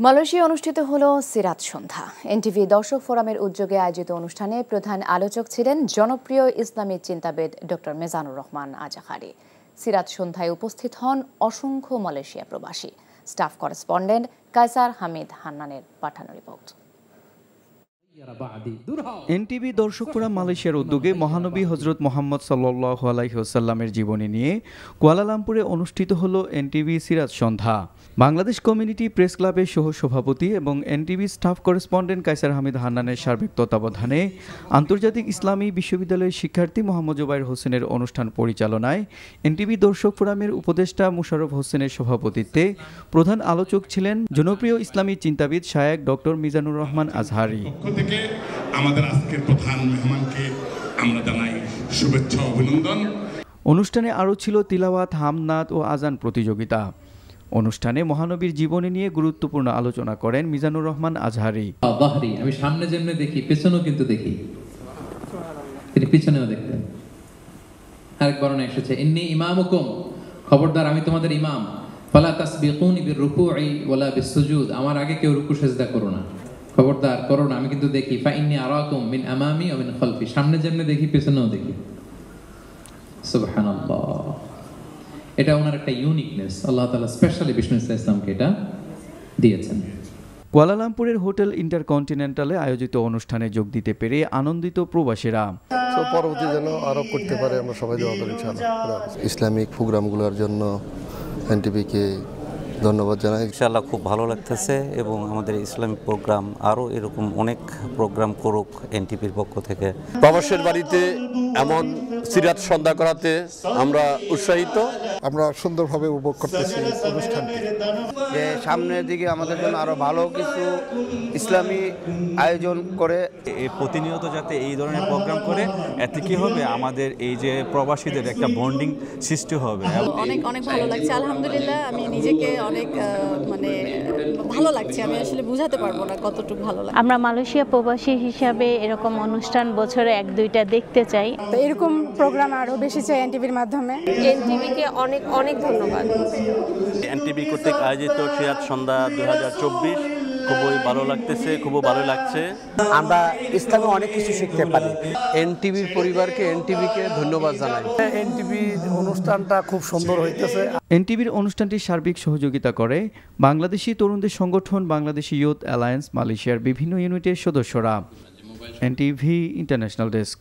মালয়েশিয়ায় অনুষ্ঠিত হলো সিরাত সন্ধ্যা। এনটিভি দর্শক ফোরামের উদ্যোগে আয়োজিত অনুষ্ঠানে প্রধান আলোচক ছিলেন জনপ্রিয় ইসলামী চিন্তাবিদ ডক্টর মিজানুর রহমান আজাহারি। সিরাত সন্ধ্যায় উপস্থিত হন অসংখ্য মালয়েশিয়া প্রবাসী। স্টাফ করেসপন্ডেন্ট কায়সার হামিদ হান্নানের পাঠানো রিপোর্ট। এনটিভি দর্শক ফোরাম মালয়েশিয়ার উদ্যোগে মহানবী হজরত মোহাম্মদ সাল্লাল্লাহু আলাইহি ওয়াসাল্লামের জীবনী নিয়ে কুয়ালালামপুরে অনুষ্ঠিত হলো এনটিভি সিরাত সন্ধ্যা। বাংলাদেশ কমিউনিটি প্রেস ক্লাবের সহ সভাপতি এবং NTV staff correspondent Kaiser Hamid হান্নানের সার্বিক তত্ত্বাবধানে আন্তর্জাতিক ইসলামী বিশ্ববিদ্যালয়ের শিক্ষার্থী মোহাম্মদ জুবাইর হোসেনের অনুষ্ঠান পরিচালনায় এনটিভি দর্শক ফোরামের উপদেষ্টা মুশাররফ হোসেনের সভাপতিত্বে প্রধান আলোচক ছিলেন জনপ্রিয় ইসলামী চিন্তাবিদ শায়েখ ডক্টর মিজানুর রহমান আজহারি। আমাদের আজকের প্রধান মেহমানকে আমরা জানাই শুভেচ্ছা অভিনন্দন। অনুষ্ঠানে আরও ছিল তিলাওয়াত, হামনাত ও আজান প্রতিযোগিতা। অনুষ্ঠানে মহানবীর জীবনী নিয়ে গুরুত্বপূর্ণ আলোচনা করেন মিজানুর রহমান আজহারি। আমি সামনে যেমনি দেখি পেছনেও কিন্তু দেখি, তিনি পিছনেও দেখতেন। আরেক বর্ণনা এসেছে ইন্নী ইমামুকুম, খবরদার আমি তোমাদের ইমাম, ফালা তাসবিকুনি বিররুকুই ওয়ালা বিসসুজুদ, আমার আগে কেউ রুকু সিজদা করো না, খবরদার করো না, আমি কিন্তু দেখি। ফা ইন্নী আরাকুম মিন আমামি ওয়া মিন খালফি, সামনে যেমনি দেখি পেছনেও দেখি। সুবহানাল্লাহ, এটা ওনার একটা ইউনিকনেস, আল্লাহ তাআলা স্পেশালি বিষ্ণু ইসলামকে এটা দিয়েছেন। কুয়ালালামপুরের হোটেল ইন্টারকন্টিনেন্টালে আয়োজিত অনুষ্ঠানে যোগ দিতে পেরে আনন্দিত প্রবাসীরা। পরবর্তী যেন আরো করতে পারে, আমরা সবাই দোয়া করি ইনশাআল্লাহ। ইসলামিক প্রোগ্রামগুলোর জন্য এনটিভিকে ধন্যবাদ জানাই। ইনশাআল্লাহ খুব ভালো লাগতেছে এবং আমাদের ইসলামিক প্রোগ্রাম আরও এরকম অনেক প্রোগ্রাম করুক এনটিভির পক্ষ থেকে। প্রবাসের বাড়িতে এমন সিরাত সন্ধ্যা করাতে আমরা উৎসাহিত, আমরা সুন্দরভাবে উপভোগ করতেছি অনুষ্ঠানটি। যে সামনের দিকে আমাদের জন্য আরো ভালো কিছু ইসলামী আয়োজন করে প্রতিনিয়ত যাতে এই ধরনের প্রোগ্রাম করে, এতে কি হবে আমাদের এই যে প্রবাসীদের একটা বন্ডিং সৃষ্টি হবে। অনেক অনেক ভালো লাগছে, আলহামদুলিল্লাহ। আমি নিজেকে অনেক ভালো লাগছে, আমি আসলে বুঝাতে পারবো না কতটুকু ভালো লাগে। আমরা মালয়েশিয়া প্রবাসী হিসাবে এরকম অনুষ্ঠান বছরে 1-2টা দেখতে চাই। এরকম প্রোগ্রাম আরো বেশি চাই এনটিভির মাধ্যমে। এনটিভিকে অনেক অনেক ধন্যবাদ। এনটিভি কর্তৃক আয়োজিত সিরাত সন্ধ্যা 2024 খুবই ভালো লাগতেছে, খুবই ভালো লাগছে। আমরা ইসলামে অনেক কিছু শিখতে পারি। এনটিভির পরিবারকে, এনটিভিকে ধন্যবাদ জানাই। এনটিভি অনুষ্ঠানটা খুব সুন্দর হইতেছে। এনটিভির অনুষ্ঠানটির সার্বিক সহযোগিতা করে বাংলাদেশি তরুণদের সংগঠন বাংলাদেশি ইয়ুথ অ্যালায়েন্স মালয়েশিয়ার বিভিন্ন ইউনিটের সদস্যরা। NTV international desk.